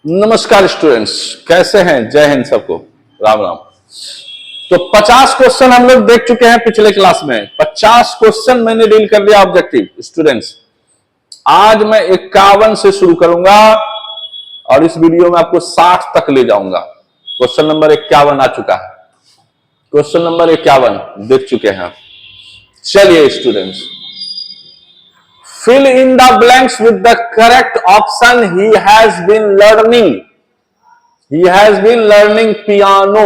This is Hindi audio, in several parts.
नमस्कार स्टूडेंट्स, कैसे हैं? जय हिंद सबको, राम राम। तो 50 क्वेश्चन हम लोग देख चुके हैं पिछले क्लास में। 50 क्वेश्चन मैंने डील कर लिया ऑब्जेक्टिव। स्टूडेंट्स, आज मैं 51 से शुरू करूंगा और इस वीडियो में आपको 60 तक ले जाऊंगा। क्वेश्चन नंबर 51 आ चुका है। क्वेश्चन नंबर 51 देख चुके हैं। चलिए students, fill in the blanks with the correct option. He has been learning piano.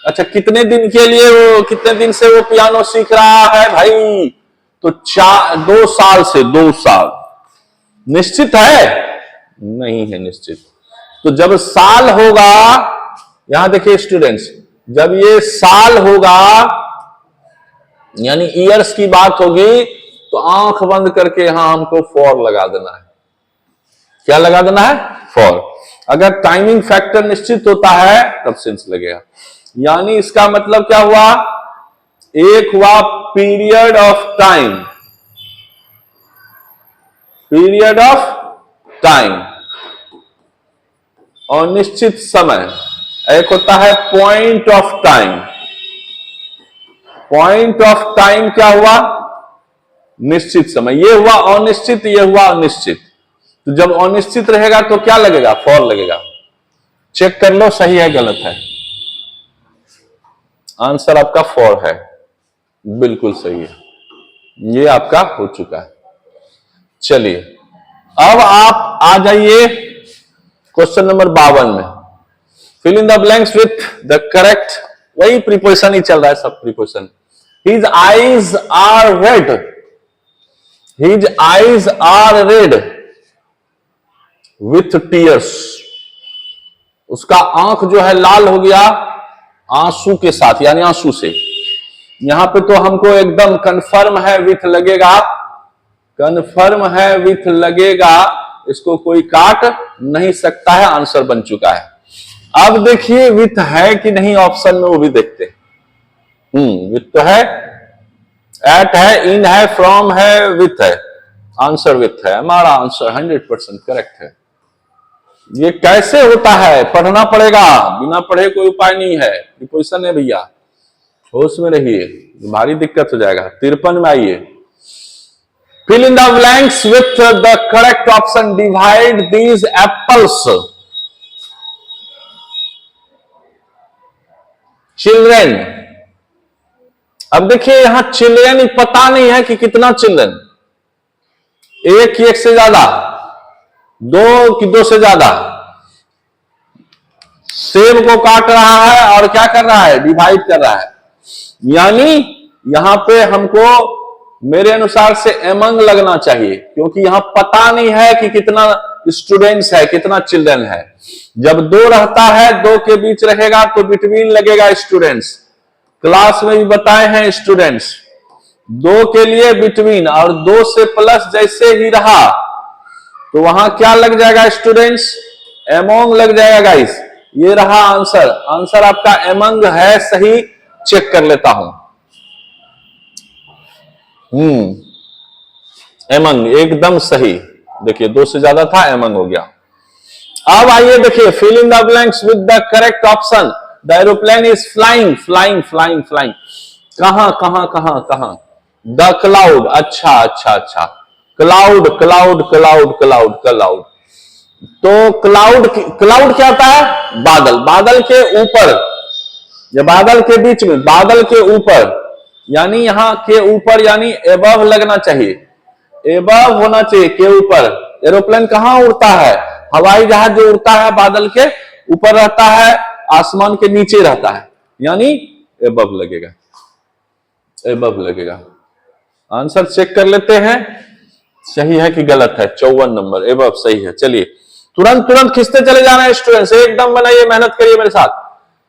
अच्छा, कितने दिन के लिए वो, कितने दिन से वो पियानो सीख रहा है भाई? तो 2 साल से। 2 साल निश्चित है? नहीं है निश्चित। तो जब साल होगा, यहां देखिए स्टूडेंट्स, जब ये साल होगा यानी ईयर्स की बात होगी, तो आंख बंद करके यहां हमको फॉर लगा देना है। क्या लगा देना है? फॉर। अगर टाइमिंग फैक्टर निश्चित होता है तब सिंस लगेगा। यानी इसका मतलब क्या हुआ? एक हुआ period of time, period of time और निश्चित समय। एक होता है point of time. Point of time क्या हुआ? निश्चित समय। ये हुआ अनिश्चित, ये हुआ अनिश्चित। तो जब अनिश्चित रहेगा तो क्या लगेगा? फॉर लगेगा। चेक कर लो सही है गलत है। आंसर आपका फॉर है, बिल्कुल सही है। ये आपका हो चुका है। चलिए अब आप आ जाइए क्वेश्चन नंबर 52 में। Fill in the blanks with the correct, वही प्रीपोजिशन ही चल रहा है, सब preposition. His eyes are red, His eyes are red with tears. उसका आंख जो है लाल हो गया आंसू के साथ, यानी आंसू से। यहां पे तो हमको एकदम कंफर्म है विथ लगेगा, कंफर्म है विथ लगेगा, इसको कोई काट नहीं सकता है। आंसर बन चुका है। अब देखिए विथ है कि नहीं ऑप्शन में, वो भी देखते हैं। विथ तो है, एट है, इन है, फ्रॉम है, विथ है। आंसर विथ है। हमारा आंसर 100% करेक्ट है। ये कैसे होता है? पढ़ना पड़ेगा, बिना पढ़े कोई उपाय नहीं है। प्रीपोजिशन है भैया, होश में रहिए, भारी दिक्कत हो जाएगा। 53 में आइए। Fill in the blanks with the correct option. Divide these apples. Children. अब देखिए यहां चिल्ड्रेन पता नहीं है कि कितना चिल्ड्रेन, एक की एक से ज्यादा, दो की दो से ज्यादा। सेब को काट रहा है और क्या कर रहा है? डिवाइड कर रहा है। यानी यहां पे हमको मेरे अनुसार से एमंग लगना चाहिए, क्योंकि यहां पता नहीं है कि कितना स्टूडेंट्स है, कितना चिल्ड्रन है। जब दो रहता है, दो के बीच रहेगा तो बिटवीन लगेगा स्टूडेंट्स। क्लास में भी बताए हैं स्टूडेंट्स, दो के लिए बिटवीन, और दो से प्लस जैसे ही रहा तो वहां क्या लग जाएगा स्टूडेंट्स? एमोंग लग जाएगा गाइस। ये रहा आंसर। आंसर आपका एमंग है, सही। चेक कर लेता हूं। एमंग एकदम सही। देखिए दो से ज्यादा था, एमंग हो गया। अब आइए देखिए, fill in the blanks with the correct option. The aeroplane is flying, flying, flying, flying. कहां कहां कहां कहां? The cloud. अच्छा अच्छा अच्छा, cloud cloud cloud cloud cloud. तो क्लाउड, क्लाउड क्या होता है? बादल। बादल के ऊपर या बादल के बीच में, बादल के ऊपर, यानी यहां के ऊपर, यानी एबव लगना चाहिए। एबव होना चाहिए, के ऊपर। एरोप्लेन कहां उड़ता है? हवाई जहाज जो उड़ता है बादल के ऊपर रहता है, आसमान के नीचे रहता है, यानी एबव लगेगा, एबव लगेगा। आंसर चेक कर लेते हैं सही है कि गलत है। 54 नंबर एबव सही है। चलिए तुरंत तुरंत खींचते चले जाना है स्टूडेंट्स, एकदम बनाइए, मेहनत करिए मेरे साथ।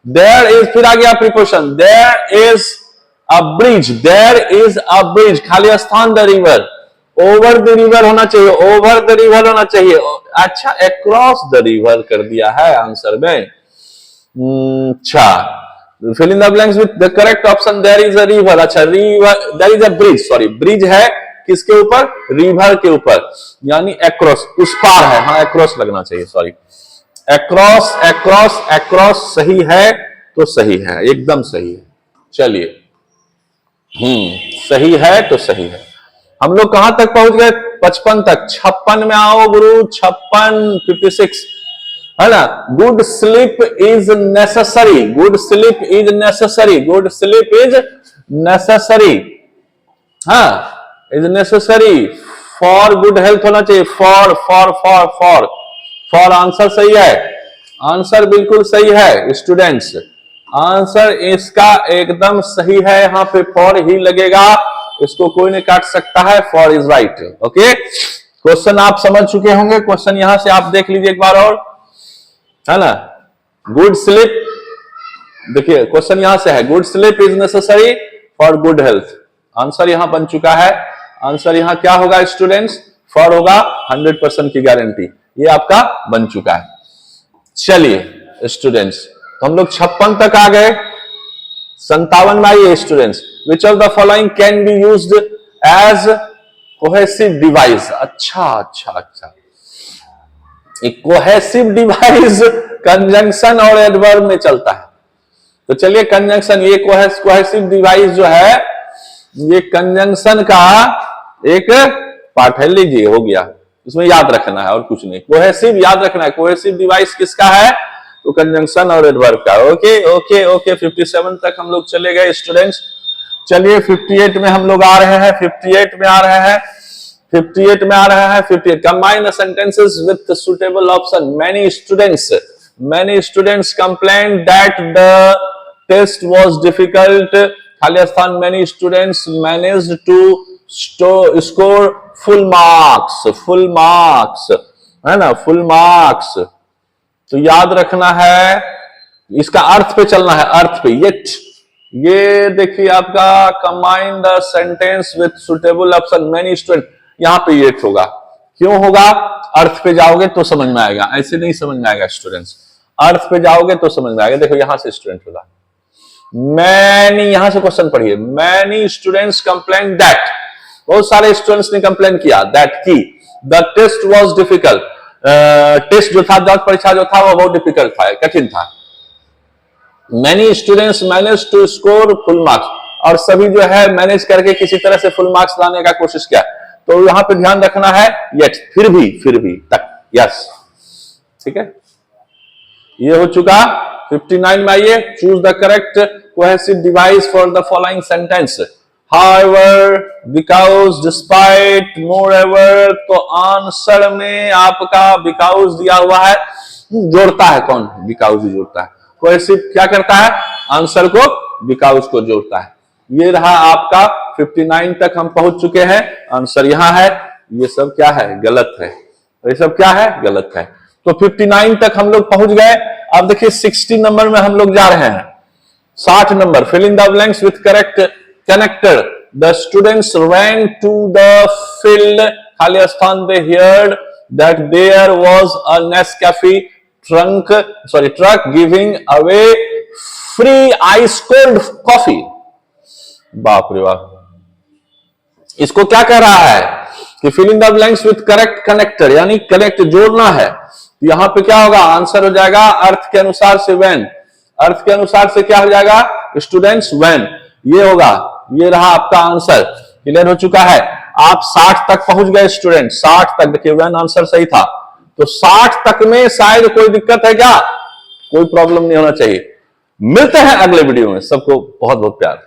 देयर इज, फिर आ गया preposition. There is a bridge, there is a bridge, खाली स्थान, the river. Over the river होना चाहिए, ओवर द रिवर होना चाहिए। अच्छा, अक्रॉस द रिवर कर दिया है आंसर में। अच्छा, fill in the blanks with the correct option. There is a river. अच्छा, river, there is a bridge, sorry, bridge है किसके ऊपर? रिवर के ऊपर, यानी अक्रॉस, उस पार है। हाँ, अक्रॉस लगना चाहिए, सॉरी, अक्रॉस अक्रॉस अक्रॉस सही है तो सही है, एकदम सही है। चलिए सही है तो सही है। हम लोग कहां तक पहुंच गए? 55 तक। 56 में आओ गुरु, 56, 56 है ना। Good sleep is necessary, good sleep is necessary, good sleep is necessary, हाँ is necessary for good health होना चाहिए। For for for for for answer सही है, आंसर बिल्कुल सही है स्टूडेंट्स, आंसर इसका एकदम सही है। यहां पे फॉर ही लगेगा, इसको कोई नहीं काट सकता है। For is right. Okay, question आप समझ चुके होंगे। क्वेश्चन यहां से आप देख लीजिए एक बार और, है ना। गुड स्लीप, देखिए क्वेश्चन यहां से है, good sleep is necessary for good health. Answer यहां बन चुका है। आंसर यहां क्या होगा स्टूडेंट्स? फॉर होगा, 100% की गारंटी, ये आपका बन चुका है। चलिए स्टूडेंट्स, तो हम लोग 56 तक आ गए। 57 में आइए students, which of the following can be used as cohesive device. अच्छा अच्छा अच्छा, एक कोहेसिव डिवाइस कंजंक्शन और एडवर्ब में चलता है। तो चलिए कंजंक्शन, ये कोहेसिव डिवाइस जो है ये कंजंक्शन का एक पार्ट है। लीजिए हो गया, इसमें याद रखना है और कुछ नहीं। कोहेसिव याद रखना है, कोहेसिव डिवाइस किसका है? तो कंजंक्शन और एडवर्ब का। ओके ओके ओके, 57 तक हम लोग चले गए स्टूडेंट्स। चलिए 58 में हम लोग आ रहे हैं, 58 में आ रहे हैं, 58 में आ रहा है। 58, combine the sentences with suitable option. many students complained that the test was difficult। खाली स्थान, many students managed to score full marks, full marks है ना, full marks। तो याद रखना है, इसका अर्थ पे चलना है, अर्थ पे। yet, ये देखिए आपका combine the sentence with suitable option, many students, यहां पे yet होगा। क्यों होगा? अर्थ पे जाओगे तो समझ में आएगा, ऐसे नहीं समझ में आएगा स्टूडेंट्स। अर्थ पे जाओगे तो समझ में आएगा। देखो यहां से स्टूडेंट होगा, मैनी, यहां से क्वेश्चन पढ़िए। मैनी स्टूडेंट्स कंप्लेन दैट, बहुत सारे स्टूडेंट्स ने कंप्लेन किया, दैट की the test was difficult. Test जो था, जांच परीक्षा जो था वो बहुत डिफिकल्ट था, कठिन था। Many students manage to score full marks, और सभी जो है मैनेज करके किसी तरह से फुल मार्क्स लाने का कोशिश किया। तो यहां पे ध्यान रखना है, येट, फिर भी तक, यस, ठीक है। ये हो चुका। 59 में आइए, choose the correct cohesive device for the following sentence. However, because, despite, moreover, तो आंसर में आपका because दिया हुआ है। जोड़ता है कौन? because ही जोड़ता है। कोहेसिव क्या करता है? आंसर को because को जोड़ता है। ये रहा आपका 59 तक हम पहुंच चुके हैं। आंसर यहां है, ये सब क्या है? गलत है। ये सब क्या है? गलत है। तो 59 तक हम लोग पहुंच गए। अब देखिए 60 नंबर में हम लोग जा रहे हैं। 60 number, fill in the blanks with correct connector. The students ran to the field, खाली स्थान पे, heard that there was a Nescafe truck giving away free ice cold coffee। बाप रे बाप, इसको क्या कह रहा है कि fill in the blanks with correct connector, यानी कनेक्ट जोड़ना है। यहां पे क्या होगा? आंसर हो जाएगा अर्थ के अनुसार से when, अर्थ के अनुसार से क्या हो जाएगा स्टूडेंट्स? when। ये होगा, ये रहा आपका आंसर। क्लियर हो चुका है। आप 60 तक पहुंच गए स्टूडेंट, 60 तक। देखिए when आंसर सही था, तो 60 तक में शायद कोई दिक्कत है क्या? कोई प्रॉब्लम नहीं होना चाहिए। मिलते हैं अगले वीडियो में, सबको बहुत बहुत प्यार।